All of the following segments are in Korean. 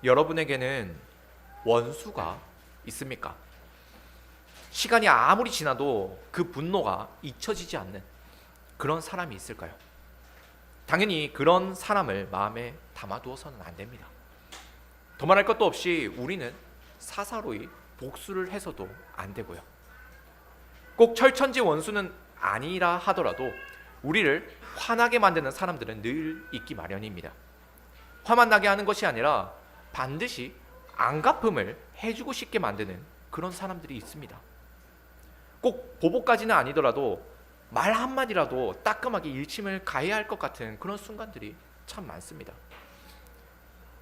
여러분에게는 원수가 있습니까? 시간이 아무리 지나도 그 분노가 잊혀지지 않는 그런 사람이 있을까요? 당연히 그런 사람을 마음에 담아두어서는 안 됩니다. 더 말할 것도 없이 우리는 사사로이 복수를 해서도 안 되고요. 꼭 철천지 원수는 아니라 하더라도 우리를 화나게 만드는 사람들은 늘 있기 마련입니다. 화만 나게 하는 것이 아니라 반드시 안갚음을 해주고 싶게 만드는 그런 사람들이 있습니다. 꼭 보복까지는 아니더라도 말 한마디라도 따끔하게 일침을 가해야 할 것 같은 그런 순간들이 참 많습니다.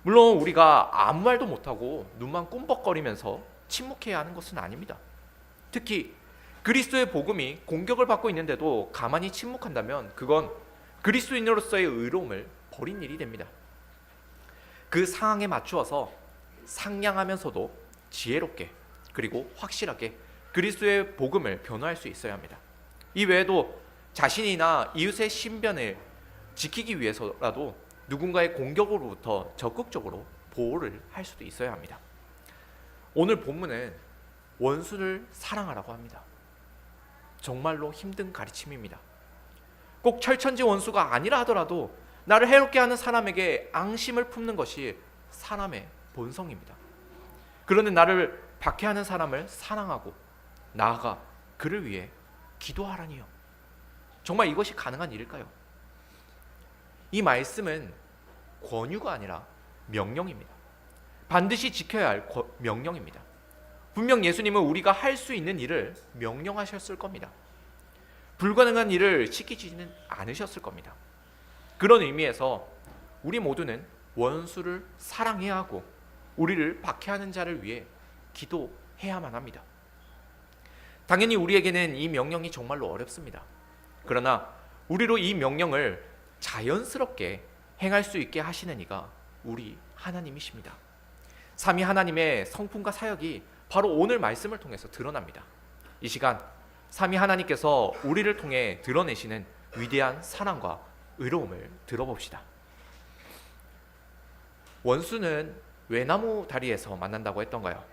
물론 우리가 아무 말도 못하고 눈만 꿈벅거리면서 침묵해야 하는 것은 아닙니다. 특히 그리스도의 복음이 공격을 받고 있는데도 가만히 침묵한다면 그건 그리스도인으로서의 의로움을 버린 일이 됩니다. 그 상황에 맞추어서 상냥하면서도 지혜롭게 그리고 확실하게 그리스도의 복음을 변호할 수 있어야 합니다. 이 외에도 자신이나 이웃의 신변을 지키기 위해서라도 누군가의 공격으로부터 적극적으로 보호를 할 수도 있어야 합니다. 오늘 본문은 원수를 사랑하라고 합니다. 정말로 힘든 가르침입니다. 꼭 철천지 원수가 아니라 하더라도 나를 해롭게 하는 사람에게 앙심을 품는 것이 사람의 본성입니다. 그런데 나를 박해하는 사람을 사랑하고 나아가 그를 위해 기도하라니요. 정말 이것이 가능한 일일까요? 이 말씀은 권유가 아니라 명령입니다. 반드시 지켜야 할 명령입니다. 분명 예수님은 우리가 할 수 있는 일을 명령하셨을 겁니다. 불가능한 일을 시키지는 않으셨을 겁니다. 그런 의미에서 우리 모두는 원수를 사랑해야 하고 우리를 박해하는 자를 위해 기도해야만 합니다. 당연히 우리에게는 이 명령이 정말로 어렵습니다. 그러나 우리로 이 명령을 자연스럽게 행할 수 있게 하시는 이가 우리 하나님이십니다. 삼위 하나님의 성품과 사역이 바로 오늘 말씀을 통해서 드러납니다. 이 시간 삼위 하나님께서 우리를 통해 드러내시는 위대한 사랑과 의로움을 들어봅시다. 원수는 외나무 다리에서 만난다고 했던가요?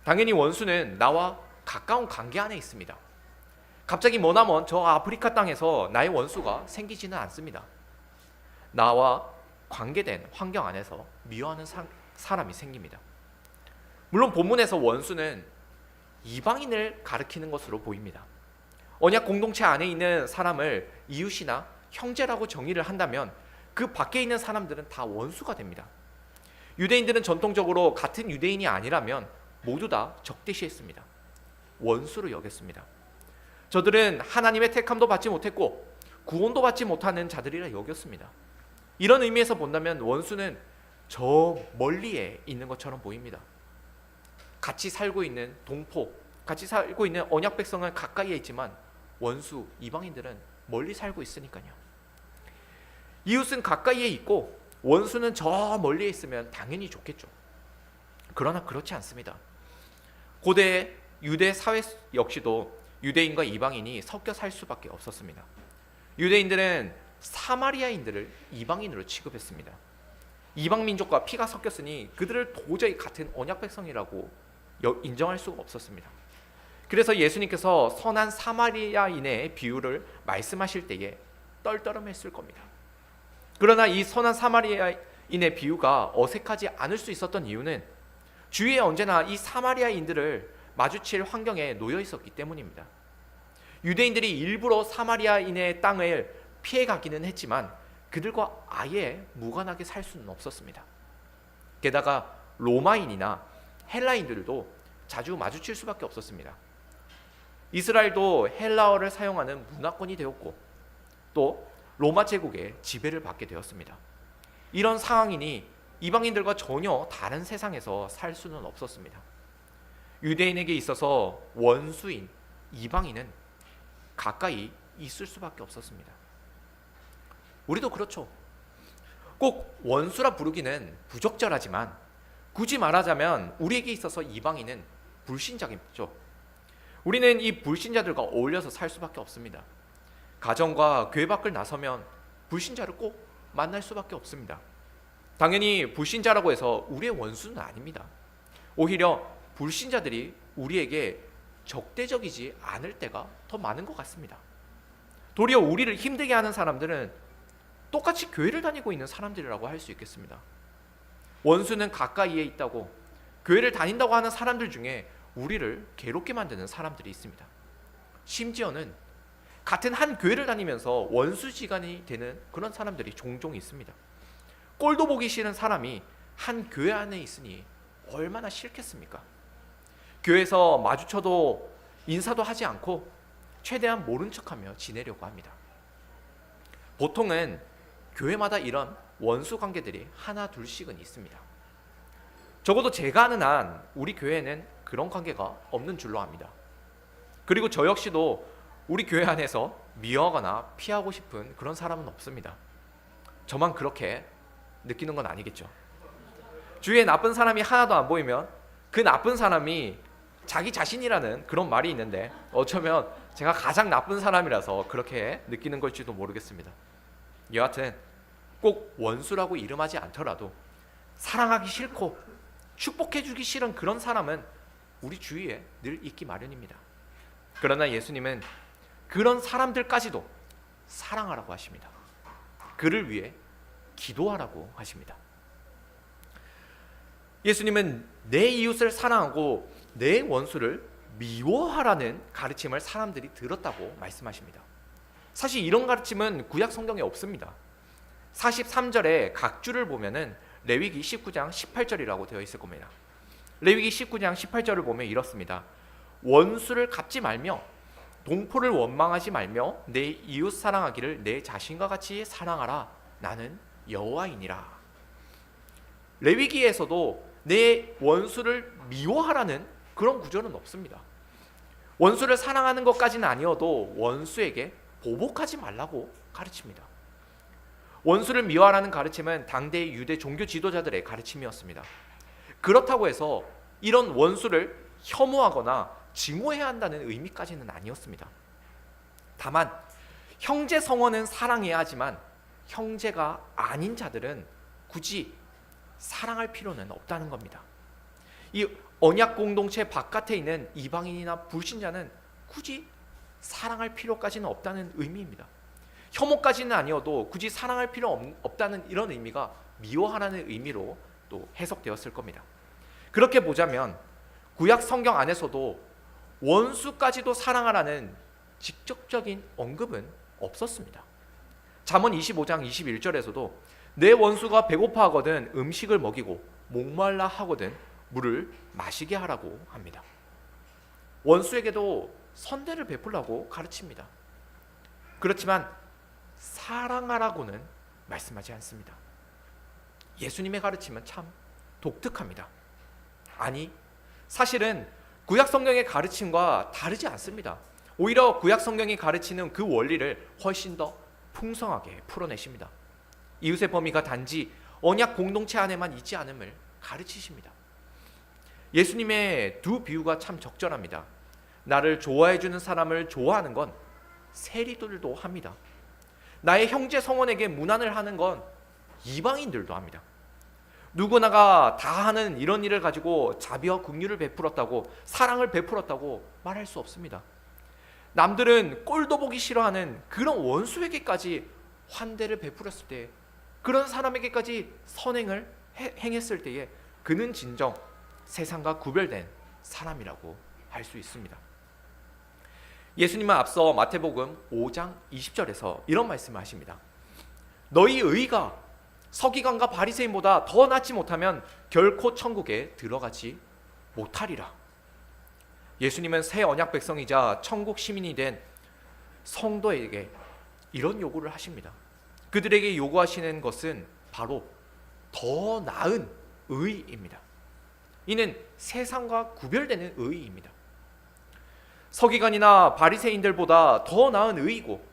당연히 원수는 나와 가까운 관계 안에 있습니다. 갑자기 머나먼 저 아프리카 땅에서 나의 원수가 생기지는 않습니다. 나와 관계된 환경 안에서 미워하는 사람이 생깁니다. 물론 본문에서 원수는 이방인을 가리키는 것으로 보입니다. 언약 공동체 안에 있는 사람을 이웃이나 형제라고 정의를 한다면 그 밖에 있는 사람들은 다 원수가 됩니다. 유대인들은 전통적으로 같은 유대인이 아니라면 모두 다 적대시했습니다. 원수로 여겼습니다. 저들은 하나님의 택함도 받지 못했고 구원도 받지 못하는 자들이라 여겼습니다. 이런 의미에서 본다면 원수는 저 멀리에 있는 것처럼 보입니다. 같이 살고 있는 동포, 같이 살고 있는 언약 백성은 가까이에 있지만 원수, 이방인들은 멀리 살고 있으니까요. 이웃은 가까이에 있고 원수는 저 멀리에 있으면 당연히 좋겠죠. 그러나 그렇지 않습니다. 고대 유대 사회 역시도 유대인과 이방인이 섞여 살 수밖에 없었습니다. 유대인들은 사마리아인들을 이방인으로 취급했습니다. 이방 민족과 피가 섞였으니 그들을 도저히 같은 언약 백성이라고 인정할 수가 없었습니다. 그래서 예수님께서 선한 사마리아인의 비유를 말씀하실 때에 떨떠름했을 겁니다. 그러나 이 선한 사마리아인의 비유가 어색하지 않을 수 있었던 이유는 주위에 언제나 이 사마리아인들을 마주칠 환경에 놓여 있었기 때문입니다. 유대인들이 일부러 사마리아인의 땅을 피해가기는 했지만 그들과 아예 무관하게 살 수는 없었습니다. 게다가 로마인이나 헬라인들도 자주 마주칠 수밖에 없었습니다. 이스라엘도 헬라어를 사용하는 문화권이 되었고 또 로마 제국의 지배를 받게 되었습니다. 이런 상황이니 이방인들과 전혀 다른 세상에서 살 수는 없었습니다. 유대인에게 있어서 원수인 이방인은 가까이 있을 수밖에 없었습니다. 우리도 그렇죠. 꼭 원수라 부르기는 부적절하지만 굳이 말하자면 우리에게 있어서 이방인은 불신자겠죠. 우리는 이 불신자들과 어울려서 살 수밖에 없습니다. 가정과 교회 밖을 나서면 불신자를 꼭 만날 수밖에 없습니다. 당연히 불신자라고 해서 우리의 원수는 아닙니다. 오히려 불신자들이 우리에게 적대적이지 않을 때가 더 많은 것 같습니다. 도리어 우리를 힘들게 하는 사람들은 똑같이 교회를 다니고 있는 사람들이라고 할 수 있겠습니다. 원수는 가까이에 있다고, 교회를 다닌다고 하는 사람들 중에 우리를 괴롭게 만드는 사람들이 있습니다. 심지어는 같은 한 교회를 다니면서 원수지간이 되는 그런 사람들이 종종 있습니다. 꼴도 보기 싫은 사람이 한 교회 안에 있으니 얼마나 싫겠습니까? 교회에서 마주쳐도 인사도 하지 않고 최대한 모른 척하며 지내려고 합니다. 보통은 교회마다 이런 원수 관계들이 하나 둘씩은 있습니다. 적어도 제가 아는 한 우리 교회에는 그런 관계가 없는 줄로 압니다. 그리고 저 역시도 우리 교회 안에서 미워하거나 피하고 싶은 그런 사람은 없습니다. 저만 그렇게 느끼는 건 아니겠죠. 주위에 나쁜 사람이 하나도 안 보이면 그 나쁜 사람이 자기 자신이라는 그런 말이 있는데 어쩌면 제가 가장 나쁜 사람이라서 그렇게 느끼는 걸지도 모르겠습니다. 여하튼 꼭 원수라고 이름하지 않더라도 사랑하기 싫고 축복해주기 싫은 그런 사람은 우리 주위에 늘 있기 마련입니다. 그러나 예수님은 그런 사람들까지도 사랑하라고 하십니다. 그를 위해 기도하라고 하십니다. 예수님은 내 이웃을 사랑하고 내 원수를 미워하라는 가르침을 사람들이 들었다고 말씀하십니다. 사실 이런 가르침은 구약 성경에 없습니다. 43절에 각주를 보면은 레위기 19장 18절이라고 되어 있을 겁니다. 레위기 19장 18절을 보면 이렇습니다. 원수를 갚지 말며 동포를 원망하지 말며 내 이웃 사랑하기를 내 자신과 같이 사랑하라. 나는 여호와이니라. 레위기에서도 내 원수를 미워하라는 그런 구절은 없습니다. 원수를 사랑하는 것까지는 아니어도 원수에게 보복하지 말라고 가르칩니다. 원수를 미워하라는 가르침은 당대의 유대 종교 지도자들의 가르침이었습니다. 그렇다고 해서 이런 원수를 혐오하거나 증오해야 한다는 의미까지는 아니었습니다. 다만 형제 성원은 사랑해야 하지만 형제가 아닌 자들은 굳이 사랑할 필요는 없다는 겁니다. 이 언약 공동체 바깥에 있는 이방인이나 불신자는 굳이 사랑할 필요까지는 없다는 의미입니다. 혐오까지는 아니어도 굳이 사랑할 필요 없다는 이런 의미가 미워하라는 의미로 또 해석되었을 겁니다. 그렇게 보자면 구약 성경 안에서도 원수까지도 사랑하라는 직접적인 언급은 없었습니다. 잠언 25장 21절에서도 내 원수가 배고파하거든 음식을 먹이고 목말라 하거든 물을 마시게 하라고 합니다. 원수에게도 선대를 베풀라고 가르칩니다. 그렇지만 사랑하라고는 말씀하지 않습니다. 예수님의 가르침은 참 독특합니다. 아니, 사실은 구약 성경의 가르침과 다르지 않습니다. 오히려 구약 성경이 가르치는 그 원리를 훨씬 더 풍성하게 풀어내십니다. 이웃의 범위가 단지 언약 공동체 안에만 있지 않음을 가르치십니다. 예수님의 두 비유가 참 적절합니다. 나를 좋아해 주는 사람을 좋아하는 건 세리들도 합니다. 나의 형제 성원에게 문안을 하는 건 이방인들도 합니다. 누구나가 다 하는 이런 일을 가지고 자비와 긍휼을 베풀었다고, 사랑을 베풀었다고 말할 수 없습니다. 남들은 꼴도 보기 싫어하는 그런 원수에게까지 환대를 베풀었을 때, 그런 사람에게까지 선행을 행했을 때에 그는 진정 세상과 구별된 사람이라고 할 수 있습니다. 예수님은 앞서 마태복음 5장 20절에서 이런 말씀을 하십니다. 너희 의가 서기관과 바리새인보다 더 낫지 못하면 결코 천국에 들어가지 못하리라. 예수님은 새 언약 백성이자 천국 시민이 된 성도에게 이런 요구를 하십니다. 그들에게 요구하시는 것은 바로 더 나은 의입니다. 이는 세상과 구별되는 의입니다. 서기관이나 바리새인들보다 더 나은 의이고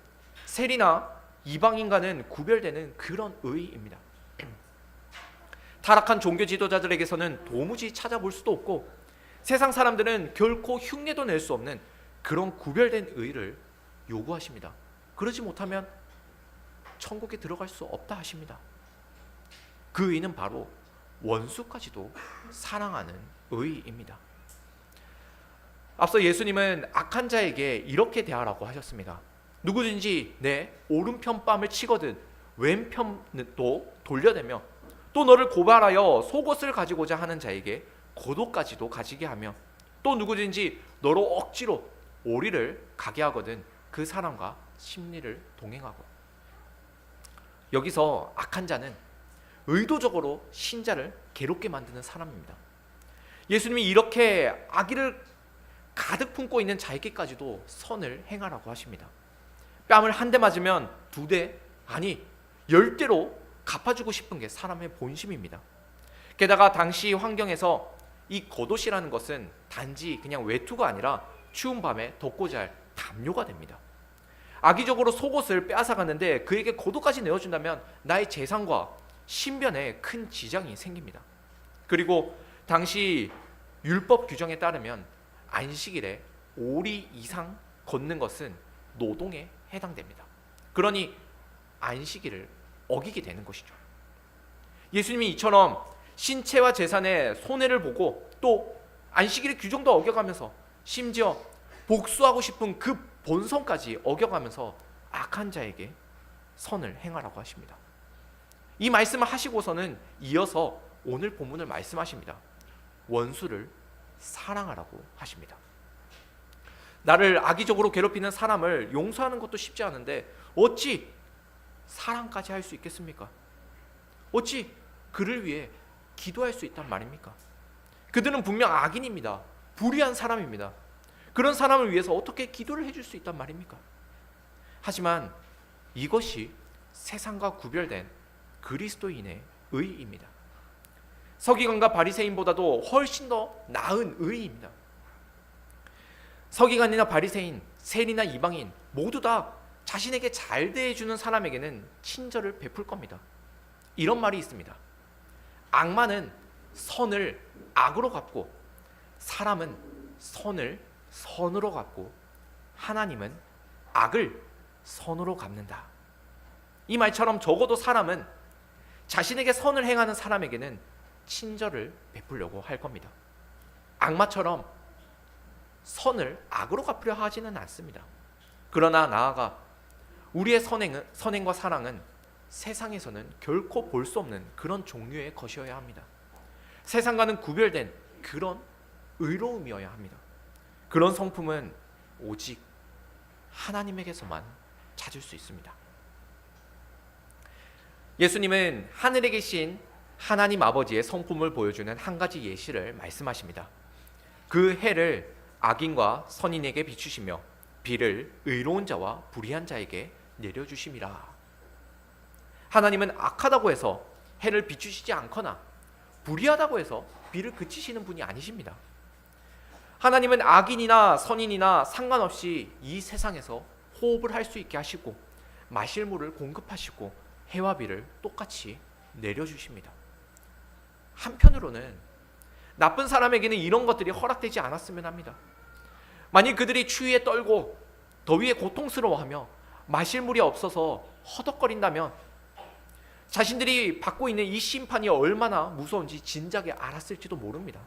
세리나 이방인과는 구별되는 그런 의입니다. 타락한 종교 지도자들에게서는 도무지 찾아볼 수도 없고 세상 사람들은 결코 흉내도 낼 수 없는 그런 구별된 의를 요구하십니다. 그러지 못하면 천국에 들어갈 수 없다 하십니다. 그 의는 바로 원수까지도 사랑하는 의입니다. 앞서 예수님은 악한 자에게 이렇게 대하라고 하셨습니다. 누구든지 내 오른편 뺨을 치거든 왼편도 돌려대며 또 너를 고발하여 속옷을 가지고자 하는 자에게 고도까지도 가지게 하며 또 누구든지 너로 억지로 오리를 가게 하거든 그 사람과 심리를 동행하고. 여기서 악한 자는 의도적으로 신자를 괴롭게 만드는 사람입니다. 예수님이 이렇게 악의를 가득 품고 있는 자에게까지도 선을 행하라고 하십니다. 뺨을 한 대 맞으면 2대 아니 10대로 갚아주고 싶은 게 사람의 본심입니다. 게다가 당시 환경에서 이 겉옷이라는 것은 단지 그냥 외투가 아니라 추운 밤에 덮고 잘 담요가 됩니다. 악의적으로 속옷을 빼앗아갔는데 그에게 겉옷까지 내어준다면 나의 재산과 신변에 큰 지장이 생깁니다. 그리고 당시 율법 규정에 따르면 안식일에 오리 이상 걷는 것은 노동에 해당됩니다. 그러니 안식일을 어기게 되는 것이죠. 예수님이 이처럼 신체와 재산의 손해를 보고 또 안식일의 규정도 어겨가면서 심지어 복수하고 싶은 그 본성까지 어겨가면서 악한 자에게 선을 행하라고 하십니다. 이 말씀을 하시고서는 이어서 오늘 본문을 말씀하십니다. 원수를 사랑하라고 하십니다. 나를 악의적으로 괴롭히는 사람을 용서하는 것도 쉽지 않은데 어찌 사랑까지 할 수 있겠습니까? 어찌 그를 위해 기도할 수 있단 말입니까? 그들은 분명 악인입니다. 불의한 사람입니다. 그런 사람을 위해서 어떻게 기도를 해줄 수 있단 말입니까? 하지만 이것이 세상과 구별된 그리스도인의 의입니다. 서기관과 바리새인보다도 훨씬 더 나은 의입니다. 서기관이나 바리새인, 세리나 이방인 모두 다 자신에게 잘 대해주는 사람에게는 친절을 베풀 겁니다. 이런 말이 있습니다. 악마는 선을 악으로 갚고 사람은 선을 선으로 갚고 하나님은 악을 선으로 갚는다. 이 말처럼 적어도 사람은 자신에게 선을 행하는 사람에게는 친절을 베풀려고 할 겁니다. 악마처럼 선을 악으로 갚으려 하지는 않습니다. 그러나 나아가 우리의 선행과 사랑은 세상에서는 결코 볼 수 없는 그런 종류의 것이어야 합니다. 세상과는 구별된 그런 의로움이어야 합니다. 그런 성품은 오직 하나님에게서만 찾을 수 있습니다. 예수님은 하늘에 계신 하나님 아버지의 성품을 보여주는 한 가지 예시를 말씀하십니다. 그 해를 악인과 선인에게 비추시며 비를 의로운 자와 불의한 자에게 내려주심이라. 하나님은 악하다고 해서 해를 비추시지 않거나 불의하다고 해서 비를 그치시는 분이 아니십니다. 하나님은 악인이나 선인이나 상관없이 이 세상에서 호흡을 할 수 있게 하시고 마실 물을 공급하시고 해와 비를 똑같이 내려주십니다. 한편으로는 나쁜 사람에게는 이런 것들이 허락되지 않았으면 합니다. 만일 그들이 추위에 떨고 더위에 고통스러워하며 마실 물이 없어서 허덕거린다면 자신들이 받고 있는 이 심판이 얼마나 무서운지 진작에 알았을지도 모릅니다.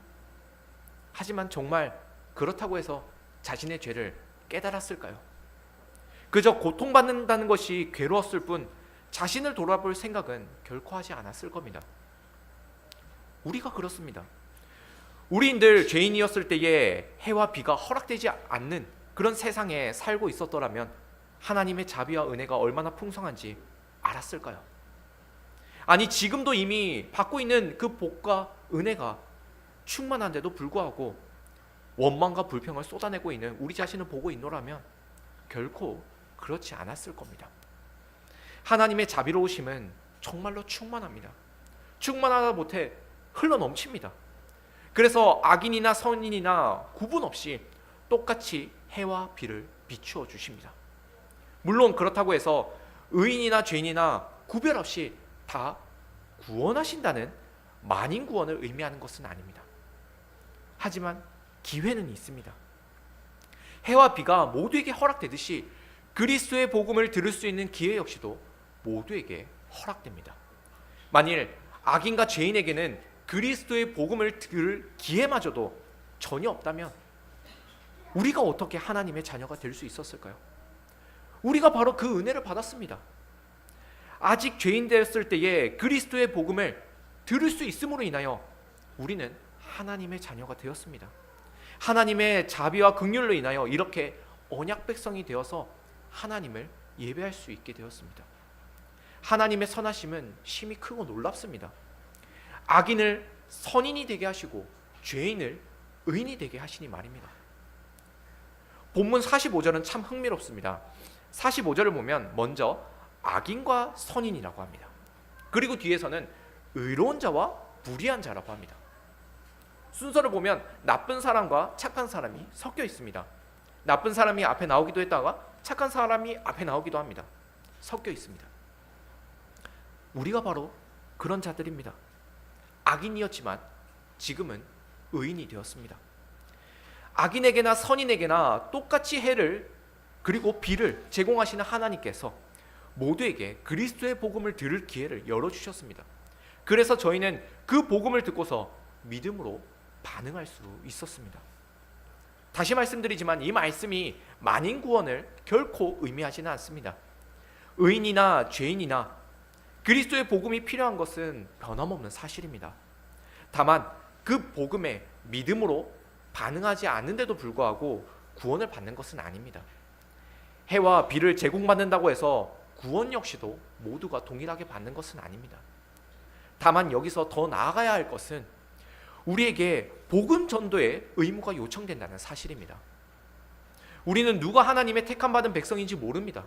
하지만 정말 그렇다고 해서 자신의 죄를 깨달았을까요? 그저 고통받는다는 것이 괴로웠을 뿐 자신을 돌아볼 생각은 결코 하지 않았을 겁니다. 우리가 그렇습니다. 우리인들 죄인이었을 때에 해와 비가 허락되지 않는 그런 세상에 살고 있었더라면 하나님의 자비와 은혜가 얼마나 풍성한지 알았을까요? 아니 지금도 이미 받고 있는 그 복과 은혜가 충만한데도 불구하고 원망과 불평을 쏟아내고 있는 우리 자신을 보고 있노라면 결코 그렇지 않았을 겁니다. 하나님의 자비로우심은 정말로 충만합니다. 충만하다 못해 흘러넘칩니다. 그래서 악인이나 선인이나 구분 없이 똑같이 해와 비를 비추어 주십니다. 물론 그렇다고 해서 의인이나 죄인이나 구별 없이 다 구원하신다는 만인 구원을 의미하는 것은 아닙니다. 하지만 기회는 있습니다. 해와 비가 모두에게 허락되듯이 그리스도의 복음을 들을 수 있는 기회 역시도 모두에게 허락됩니다. 만일 악인과 죄인에게는 그리스도의 복음을 들을 기회마저도 전혀 없다면 우리가 어떻게 하나님의 자녀가 될 수 있었을까요? 우리가 바로 그 은혜를 받았습니다. 아직 죄인 되었을 때에 그리스도의 복음을 들을 수 있음으로 인하여 우리는 하나님의 자녀가 되었습니다. 하나님의 자비와 긍휼로 인하여 이렇게 언약 백성이 되어서 하나님을 예배할 수 있게 되었습니다. 하나님의 선하심은 심히 크고 놀랍습니다. 악인을 선인이 되게 하시고 죄인을 의인이 되게 하시니 말입니다. 본문 45절은 참 흥미롭습니다. 45절을 보면 먼저 악인과 선인이라고 합니다. 그리고 뒤에서는 의로운 자와 불의한 자라고 합니다. 순서를 보면 나쁜 사람과 착한 사람이 섞여 있습니다. 나쁜 사람이 앞에 나오기도 했다가 착한 사람이 앞에 나오기도 합니다. 섞여 있습니다. 우리가 바로 그런 자들입니다. 악인이었지만 지금은 의인이 되었습니다. 악인에게나 선인에게나 똑같이 해를 그리고 비를 제공하시는 하나님께서 모두에게 그리스도의 복음을 들을 기회를 열어주셨습니다. 그래서 저희는 그 복음을 듣고서 믿음으로 반응할 수 있었습니다. 다시 말씀드리지만 이 말씀이 만인 구원을 결코 의미하지는 않습니다. 의인이나 죄인이나 그리스도의 복음이 필요한 것은 변함없는 사실입니다. 다만 그 복음에 믿음으로 반응하지 않는데도 불구하고 구원을 받는 것은 아닙니다. 해와 비를 제공받는다고 해서 구원 역시도 모두가 동일하게 받는 것은 아닙니다. 다만 여기서 더 나아가야 할 것은 우리에게 복음 전도의 의무가 요청된다는 사실입니다. 우리는 누가 하나님의 택함받은 백성인지 모릅니다.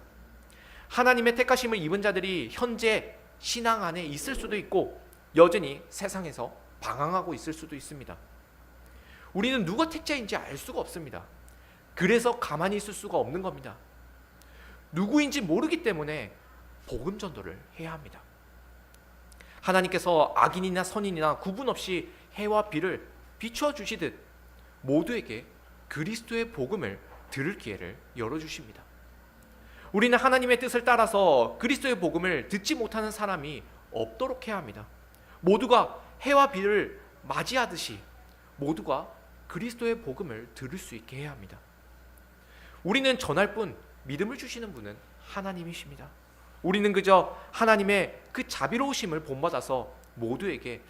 하나님의 택하심을 입은 자들이 현재 신앙 안에 있을 수도 있고 여전히 세상에서 방황하고 있을 수도 있습니다. 우리는 누가 택자인지 알 수가 없습니다. 그래서 가만히 있을 수가 없는 겁니다. 누구인지 모르기 때문에 복음 전도를 해야 합니다. 하나님께서 악인이나 선인이나 구분 없이 해와 비를 비추어 주시듯 모두에게 그리스도의 복음을 들을 기회를 열어주십니다. 우리는 하나님의 뜻을 따라서 그리스도의 복음을 듣지 못하는 사람이 없도록 해야 합니다. 모두가 해와 비를 맞이하듯이 모두가 그리스도의 복음을 들을 수 있게 해야 합니다. 우리는 전할 뿐 믿음을 주시는 분은 하나님이십니다. 우리는 그저 하나님의 그 자비로우심을 본받아서 모두에게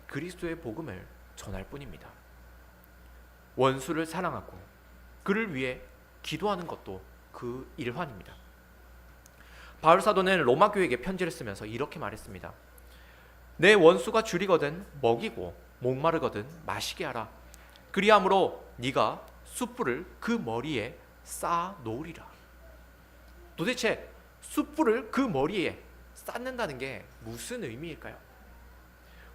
그리스도의 복음을 전할 뿐입니다. 원수를 사랑하고 그를 위해 기도하는 것도 그 일환입니다. 바울 사도는 로마 교회에게 편지를 쓰면서 이렇게 말했습니다. 내 원수가 줄이거든 먹이고 목마르거든 마시게 하라. 그리함으로 네가 숯불을 그 머리에 쌓아 놓으리라. 도대체 숯불을 그 머리에 쌓는다는 게 무슨 의미일까요?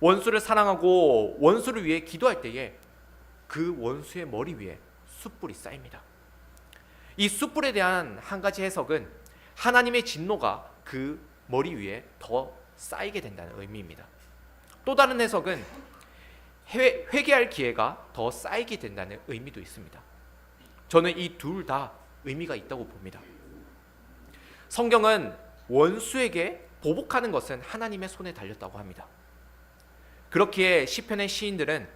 원수를 사랑하고 원수를 위해 기도할 때에 그 원수의 머리 위에 숯불이 쌓입니다. 이 숯불에 대한 한 가지 해석은 하나님의 진노가 그 머리 위에 더 쌓이게 된다는 의미입니다. 또 다른 해석은 회개할 기회가 더 쌓이게 된다는 의미도 있습니다. 저는 이 둘 다 의미가 있다고 봅니다. 성경은 원수에게 보복하는 것은 하나님의 손에 달렸다고 합니다. 그렇기에 시편의 시인들은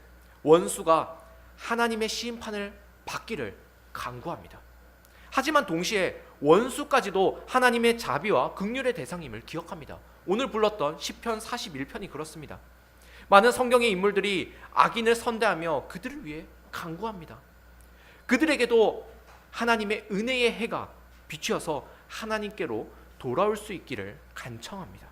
원수가 하나님의 시인판을 받기를 간구합니다. 하지만 동시에 원수까지도 하나님의 자비와 긍휼의 대상임을 기억합니다. 오늘 불렀던 시편 41편이 그렇습니다. 많은 성경의 인물들이 악인을 선대하며 그들을 위해 간구합니다. 그들에게도 하나님의 은혜의 해가 비추어서 하나님께로 돌아올 수 있기를 간청합니다.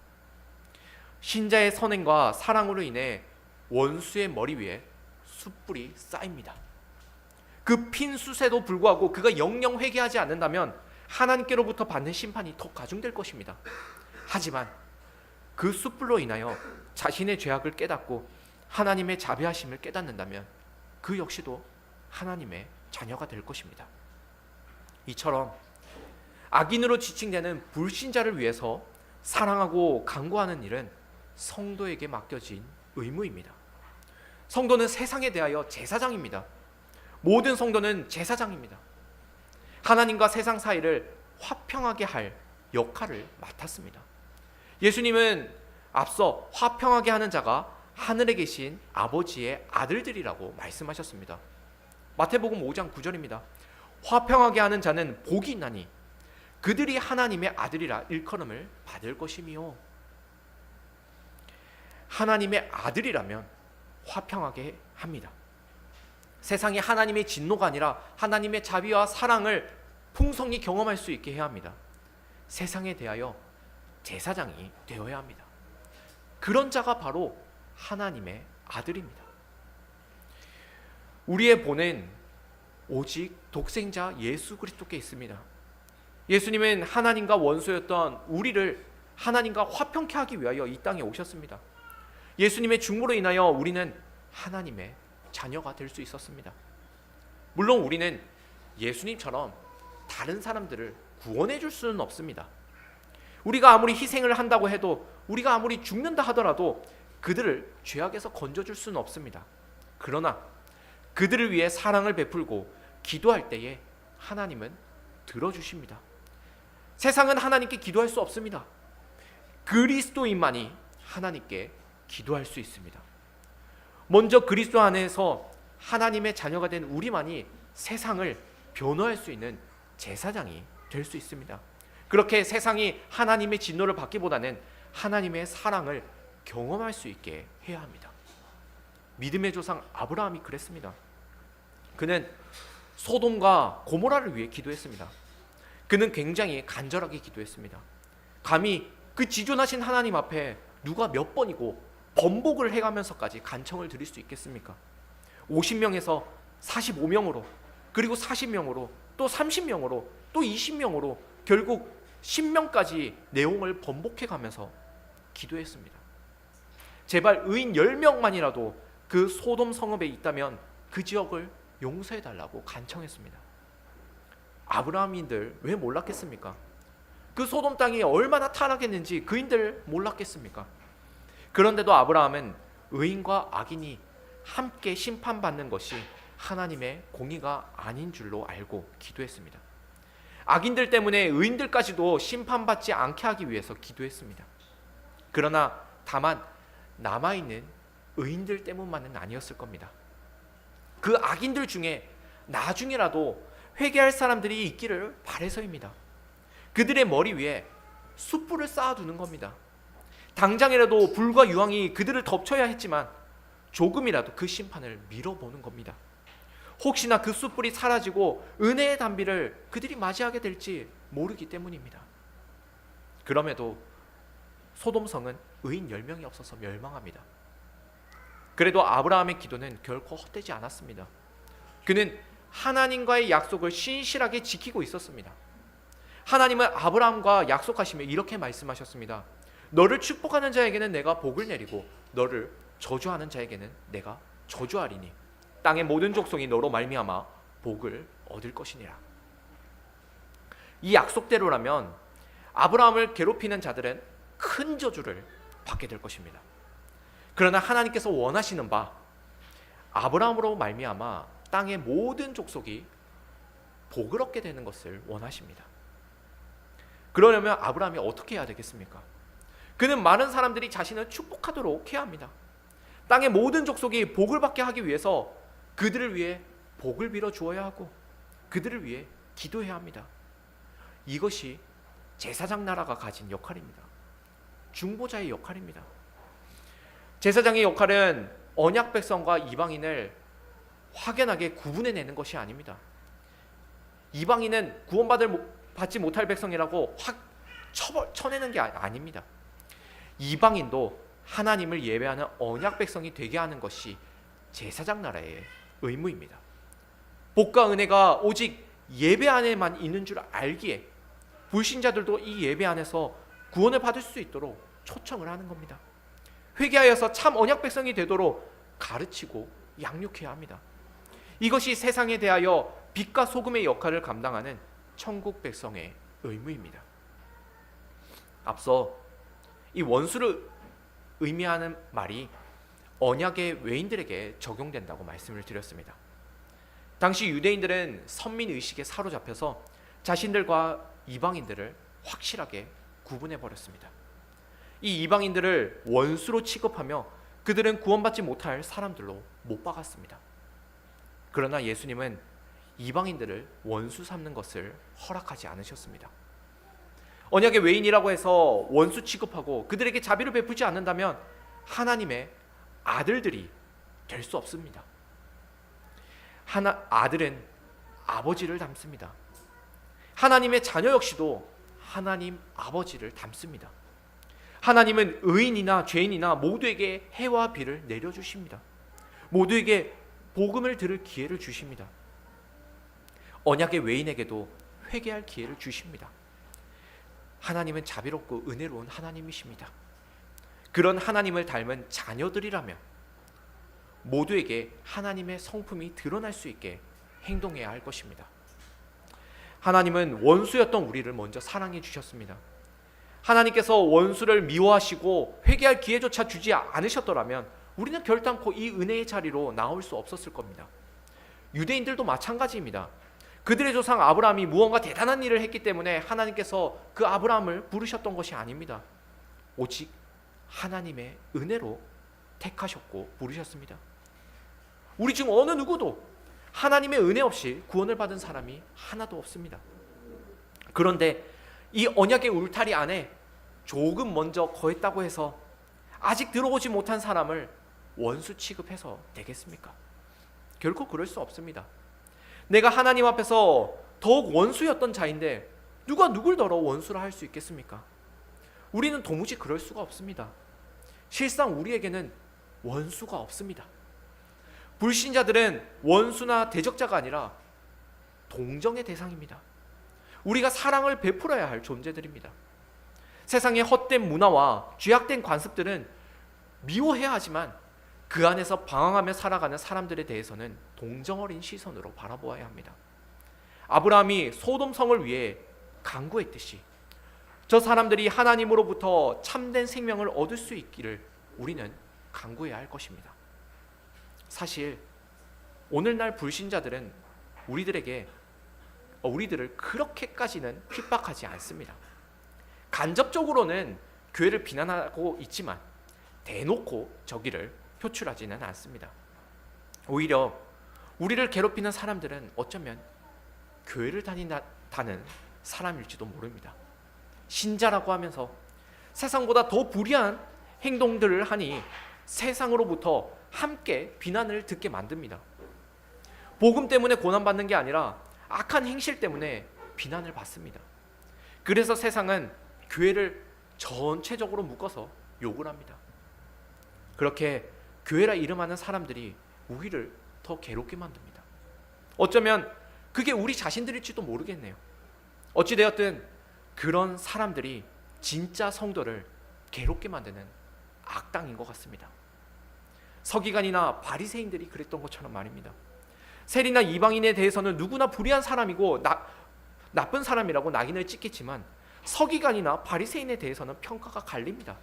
신자의 선행과 사랑으로 인해 원수의 머리 위에 숯불이 쌓입니다. 그 핀 숯에도 불구하고 그가 영영 회개하지 않는다면 하나님께로부터 받는 심판이 더 가중될 것입니다. 하지만 그 숯불로 인하여 자신의 죄악을 깨닫고 하나님의 자비하심을 깨닫는다면 그 역시도 하나님의 자녀가 될 것입니다. 이처럼 악인으로 지칭되는 불신자를 위해서 사랑하고 간구하는 일은 성도에게 맡겨진 의무입니다. 성도는 세상에 대하여 제사장입니다. 모든 성도는 제사장입니다. 하나님과 세상 사이를 화평하게 할 역할을 맡았습니다. 예수님은 앞서 화평하게 하는 자가 하늘에 계신 아버지의 아들들이라고 말씀하셨습니다. 마태복음 5장 9절입니다. 화평하게 하는 자는 복이 있나니 그들이 하나님의 아들이라 일컬음을 받을 것이미요. 하나님의 아들이라면 화평하게 합니다. 세상에 하나님의 진노가 아니라 하나님의 자비와 사랑을 풍성히 경험할 수 있게 해야 합니다. 세상에 대하여 제사장이 되어야 합니다. 그런 자가 바로 하나님의 아들입니다. 우리의 본은 오직 독생자 예수 그리스도께 있습니다. 예수님은 하나님과 원수였던 우리를 하나님과 화평케 하기 위하여 이 땅에 오셨습니다. 예수님의 중보로 인하여 우리는 하나님의 자녀가 될 수 있었습니다. 물론 우리는 예수님처럼 다른 사람들을 구원해 줄 수는 없습니다. 우리가 아무리 희생을 한다고 해도, 우리가 아무리 죽는다 하더라도 그들을 죄악에서 건져줄 수는 없습니다. 그러나 그들을 위해 사랑을 베풀고 기도할 때에 하나님은 들어주십니다. 세상은 하나님께 기도할 수 없습니다. 그리스도인만이 하나님께 기도할 수 있습니다. 먼저 그리스도 안에서 하나님의 자녀가 된 우리만이 세상을 변호할 수 있는 제사장이 될 수 있습니다. 그렇게 세상이 하나님의 진노를 받기보다는 하나님의 사랑을 경험할 수 있게 해야 합니다. 믿음의 조상 아브라함이 그랬습니다. 그는 소돔과 고모라를 위해 기도했습니다. 그는 굉장히 간절하게 기도했습니다. 감히 그 지존하신 하나님 앞에 누가 몇 번이고 번복을 해가면서까지 간청을 드릴 수 있겠습니까? 50명에서 45명으로, 그리고 40명으로, 또 30명으로, 또 20명으로 결국 10명까지 내용을 번복해가면서 기도했습니다. 제발 의인 10명만이라도 그 소돔 성읍에 있다면 그 지역을 용서해달라고 간청했습니다. 아브라함인들 왜 몰랐겠습니까? 그 소돔 땅이 얼마나 타락했는지 그인들 몰랐겠습니까? 그런데도 아브라함은 의인과 악인이 함께 심판받는 것이 하나님의 공의가 아닌 줄로 알고 기도했습니다. 악인들 때문에 의인들까지도 심판받지 않게 하기 위해서 기도했습니다. 그러나 다만 남아있는 의인들 때문만은 아니었을 겁니다. 그 악인들 중에 나중에라도 회개할 사람들이 있기를 바라서입니다. 그들의 머리 위에 숯불을 쌓아두는 겁니다. 당장이라도 불과 유황이 그들을 덮쳐야 했지만 조금이라도 그 심판을 미뤄보는 겁니다. 혹시나 그 숯불이 사라지고 은혜의 단비를 그들이 맞이하게 될지 모르기 때문입니다. 그럼에도 소돔성은 의인 10명이 없어서 멸망합니다. 그래도 아브라함의 기도는 결코 헛되지 않았습니다. 그는 하나님과의 약속을 신실하게 지키고 있었습니다. 하나님은 아브라함과 약속하시며 이렇게 말씀하셨습니다. 너를 축복하는 자에게는 내가 복을 내리고 너를 저주하는 자에게는 내가 저주하리니 땅의 모든 족속이 너로 말미암아 복을 얻을 것이니라. 이 약속대로라면 아브라함을 괴롭히는 자들은 큰 저주를 받게 될 것입니다. 그러나 하나님께서 원하시는 바 아브라함으로 말미암아 땅의 모든 족속이 복을 얻게 되는 것을 원하십니다. 그러려면 아브라함이 어떻게 해야 되겠습니까? 그는 많은 사람들이 자신을 축복하도록 해야 합니다. 땅의 모든 족속이 복을 받게 하기 위해서 그들을 위해 복을 빌어 주어야 하고 그들을 위해 기도해야 합니다. 이것이 제사장 나라가 가진 역할입니다. 중보자의 역할입니다. 제사장의 역할은 언약 백성과 이방인을 확연하게 구분해내는 것이 아닙니다. 이방인은 구원받지 못할 백성이라고 확 쳐내는 게 아닙니다. 이방인도 하나님을 예배하는 언약 백성이 되게 하는 것이 제사장 나라의 의무입니다. 복과 은혜가 오직 예배 안에만 있는 줄 알기에 불신자들도 이 예배 안에서 구원을 받을 수 있도록 초청을 하는 겁니다. 회개하여서 참 언약 백성이 되도록 가르치고 양육해야 합니다. 이것이 세상에 대하여 빛과 소금의 역할을 감당하는 천국 백성의 의무입니다. 앞서 이 원수를 의미하는 말이 언약의 외인들에게 적용된다고 말씀을 드렸습니다. 당시 유대인들은 선민의식에 사로잡혀서 자신들과 이방인들을 확실하게 구분해 버렸습니다. 이 이방인들을 원수로 취급하며 그들은 구원받지 못할 사람들로 못 박았습니다. 그러나 예수님은 이방인들을 원수 삼는 것을 허락하지 않으셨습니다. 언약의 외인이라고 해서 원수 취급하고 그들에게 자비를 베푸지 않는다면 하나님의 아들들이 될 수 없습니다. 아들은 아버지를 닮습니다. 하나님의 자녀 역시도 하나님 아버지를 닮습니다. 하나님은 의인이나 죄인이나 모두에게 해와 비를 내려주십니다. 모두에게 복음을 들을 기회를 주십니다. 언약의 외인에게도 회개할 기회를 주십니다. 하나님은 자비롭고 은혜로운 하나님이십니다. 그런 하나님을 닮은 자녀들이라면 모두에게 하나님의 성품이 드러날 수 있게 행동해야 할 것입니다. 하나님은 원수였던 우리를 먼저 사랑해 주셨습니다. 하나님께서 원수를 미워하시고 회개할 기회조차 주지 않으셨더라면 우리는 결단코 이 은혜의 자리로 나올 수 없었을 겁니다. 유대인들도 마찬가지입니다. 그들의 조상 아브라함이 무언가 대단한 일을 했기 때문에 하나님께서 그 아브라함을 부르셨던 것이 아닙니다. 오직 하나님의 은혜로 택하셨고 부르셨습니다. 우리 중 어느 누구도 하나님의 은혜 없이 구원을 받은 사람이 하나도 없습니다. 그런데 이 언약의 울타리 안에 조금 먼저 거했다고 해서 아직 들어오지 못한 사람을 원수 취급해서 되겠습니까? 결코 그럴 수 없습니다. 내가 하나님 앞에서 더욱 원수였던 자인데 누가 누굴 더러 원수라 할 수 있겠습니까? 우리는 도무지 그럴 수가 없습니다. 실상 우리에게는 원수가 없습니다. 불신자들은 원수나 대적자가 아니라 동정의 대상입니다. 우리가 사랑을 베풀어야 할 존재들입니다. 세상의 헛된 문화와 죄악된 관습들은 미워해야 하지만 그 안에서 방황하며 살아가는 사람들에 대해서는 동정어린 시선으로 바라보아야 합니다. 아브라함이 소돔 성을 위해 간구했듯이 저 사람들이 하나님으로부터 참된 생명을 얻을 수 있기를 우리는 간구해야 할 것입니다. 사실 오늘날 불신자들은 우리들을 그렇게까지는 핍박하지 않습니다. 간접적으로는 교회를 비난하고 있지만 대놓고 저기를 표출하지는 않습니다. 오히려 우리를 괴롭히는 사람들은 어쩌면 교회를 다니는 사람일지도 모릅니다. 신자라고 하면서 세상보다 더 불의한 행동들을 하니 세상으로부터 함께 비난을 듣게 만듭니다. 복음 때문에 고난받는 게 아니라 악한 행실 때문에 비난을 받습니다. 그래서 세상은 교회를 전체적으로 묶어서 욕을 합니다. 그렇게 교회라 이름하는 사람들이 우리를 더 괴롭게 만듭니다. 어쩌면 그게 우리 자신들일지도 모르겠네요. 어찌되었든 그런 사람들이 진짜 성도를 괴롭게 만드는 악당인 것 같습니다. 서기관이나 바리새인들이 그랬던 것처럼 말입니다. 세리나 이방인에 대해서는 누구나 불의한 사람이고 나쁜 사람이라고 낙인을 찍겠지만 서기관이나 바리새인에 대해서는 평가가 갈립니다.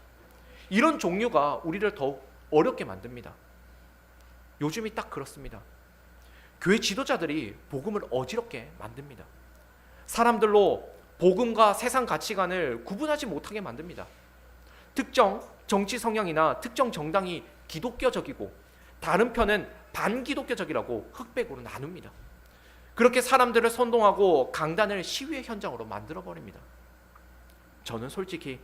이런 종류가 우리를 더욱 어렵게 만듭니다. 요즘이 딱 그렇습니다. 교회 지도자들이 복음을 어지럽게 만듭니다. 사람들로 복음과 세상 가치관을 구분하지 못하게 만듭니다. 특정 정치 성향이나 특정 정당이 기독교적이고 다른 편은 반기독교적이라고 흑백으로 나눕니다. 그렇게 사람들을 선동하고 강단을 시위의 현장으로 만들어버립니다. 저는 솔직히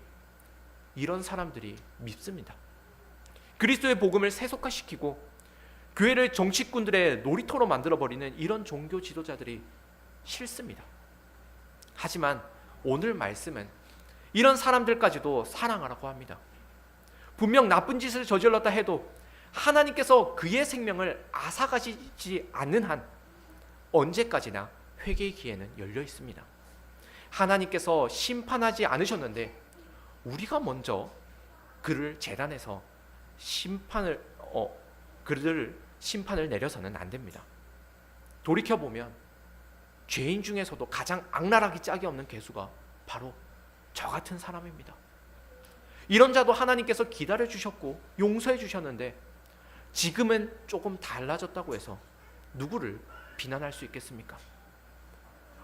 이런 사람들이 밉습니다. 그리스도의 복음을 세속화시키고 교회를 정치꾼들의 놀이터로 만들어버리는 이런 종교 지도자들이 싫습니다. 하지만 오늘 말씀은 이런 사람들까지도 사랑하라고 합니다. 분명 나쁜 짓을 저질렀다 해도 하나님께서 그의 생명을 앗아가시지 않는 한 언제까지나 회개의 기회는 열려 있습니다. 하나님께서 심판하지 않으셨는데 우리가 먼저 그를 재단해서 그를 심판을 내려서는 안 됩니다. 돌이켜보면 죄인 중에서도 가장 악랄하기 짝이 없는 괴수가 바로 저 같은 사람입니다. 이런 자도 하나님께서 기다려 주셨고 용서해 주셨는데 지금은 조금 달라졌다고 해서 누구를 비난할 수 있겠습니까?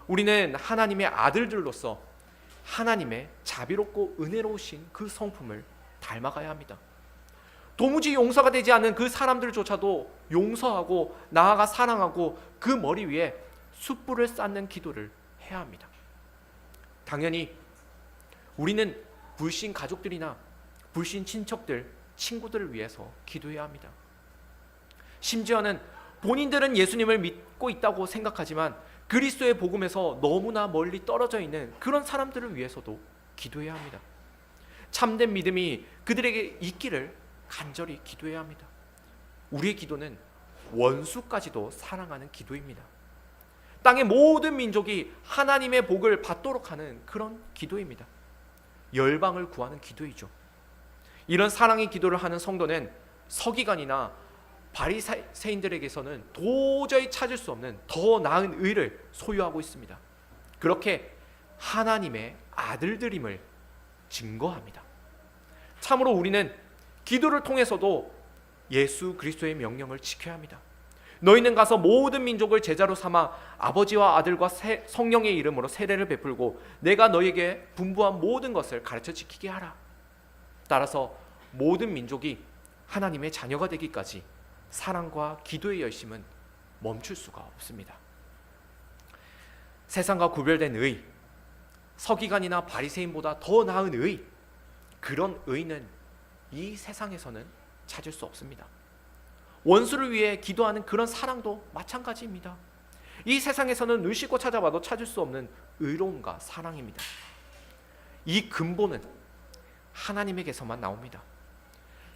우리는 하나님의 아들들로서 하나님의 자비롭고 은혜로우신 그 성품을 닮아가야 합니다. 도무지 용서가 되지 않는 그 사람들조차도 용서하고 나아가 사랑하고 그 머리 위에 숯불을 쌓는 기도를 해야 합니다. 당연히 우리는 불신 가족들이나 불신 친척들, 친구들을 위해서 기도해야 합니다. 심지어는 본인들은 예수님을 믿고 있다고 생각하지만 그리스도의 복음에서 너무나 멀리 떨어져 있는 그런 사람들을 위해서도 기도해야 합니다. 참된 믿음이 그들에게 있기를 간절히 기도해야 합니다. 우리의 기도는 원수까지도 사랑하는 기도입니다. 땅의 모든 민족이 하나님의 복을 받도록 하는 그런 기도입니다. 열방을 구하는 기도이죠. 이런 사랑의 기도를 하는 성도는 서기관이나 바리새인들에게서는 도저히 찾을 수 없는 더 나은 의를 소유하고 있습니다. 그렇게 하나님의 아들들임을 증거합니다. 참으로 우리는 기도를 통해서도 예수 그리스도의 명령을 지켜야 합니다. 너희는 가서 모든 민족을 제자로 삼아 아버지와 아들과 성령의 이름으로 세례를 베풀고 내가 너희에게 분부한 모든 것을 가르쳐 지키게 하라. 따라서 모든 민족이 하나님의 자녀가 되기까지 사랑과 기도의 열심은 멈출 수가 없습니다. 세상과 구별된 의, 서기관이나 바리새인보다 더 나은 의, 그런 의는 이 세상에서는 찾을 수 없습니다. 원수를 위해 기도하는 그런 사랑도 마찬가지입니다. 이 세상에서는 눈 씻고 찾아봐도 찾을 수 없는 의로움과 사랑입니다. 이 근본은 하나님에게서만 나옵니다.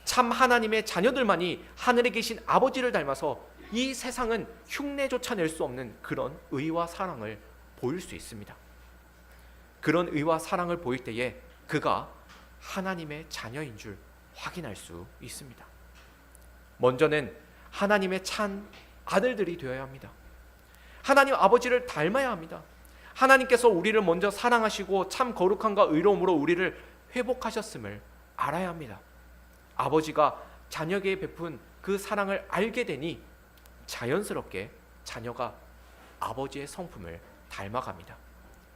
참 하나님의 자녀들만이 하늘에 계신 아버지를 닮아서 이 세상은 흉내조차 낼 수 없는 그런 의와 사랑을 보일 수 있습니다. 그런 의와 사랑을 보일 때에 그가 하나님의 자녀인 줄 확인할 수 있습니다. 먼저는 하나님의 찬 아들들이 되어야 합니다. 하나님 아버지를 닮아야 합니다. 하나님께서 우리를 먼저 사랑하시고 참 거룩함과 의로움으로 우리를 회복하셨음을 알아야 합니다. 아버지가 자녀에게 베푼 그 사랑을 알게 되니 자연스럽게 자녀가 아버지의 성품을 닮아갑니다.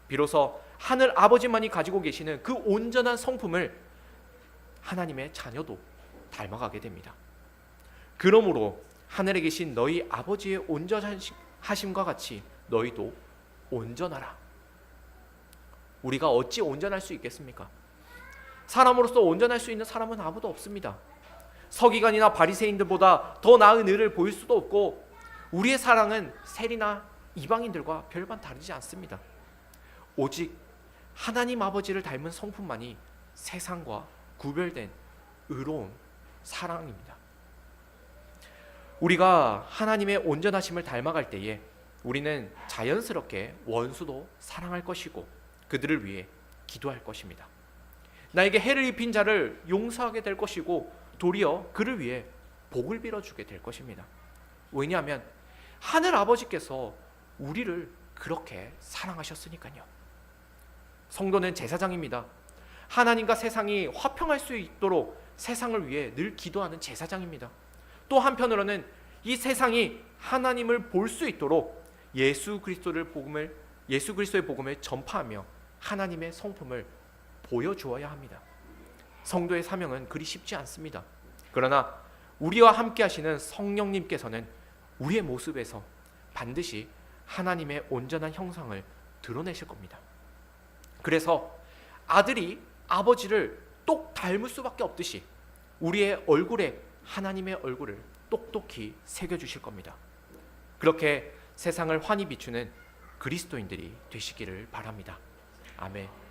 비로소 하늘 아버지만이 가지고 계시는 그 온전한 성품을 하나님의 자녀도 닮아가게 됩니다. 그러므로 하늘에 계신 너희 아버지의 온전하심과 같이 너희도 온전하라. 우리가 어찌 온전할 수 있겠습니까? 사람으로서 온전할 수 있는 사람은 아무도 없습니다. 서기관이나 바리새인들보다 더 나은 의를 보일 수도 없고 우리의 사랑은 세리나 이방인들과 별반 다르지 않습니다. 오직 하나님 아버지를 닮은 성품만이 세상과 구별된 의로운 사랑입니다. 우리가 하나님의 온전하심을 닮아갈 때에 우리는 자연스럽게 원수도 사랑할 것이고 그들을 위해 기도할 것입니다. 나에게 해를 입힌 자를 용서하게 될 것이고 도리어 그를 위해 복을 빌어주게 될 것입니다. 왜냐하면 하늘 아버지께서 우리를 그렇게 사랑하셨으니까요. 성도는 제사장입니다. 하나님과 세상이 화평할 수 있도록 세상을 위해 늘 기도하는 제사장입니다. 또 한편으로는 이 세상이 하나님을 볼 수 있도록 예수 그리스도의 복음을 전파하며 하나님의 성품을 보여주어야 합니다. 성도의 사명은 그리 쉽지 않습니다. 그러나 우리와 함께 하시는 성령님께서는 우리의 모습에서 반드시 하나님의 온전한 형상을 드러내실 겁니다. 그래서 아들이 아버지를 똑 닮을 수밖에 없듯이 우리의 얼굴에 하나님의 얼굴을 똑똑히 새겨주실 겁니다. 그렇게 세상을 환히 비추는 그리스도인들이 되시기를 바랍니다. 아멘.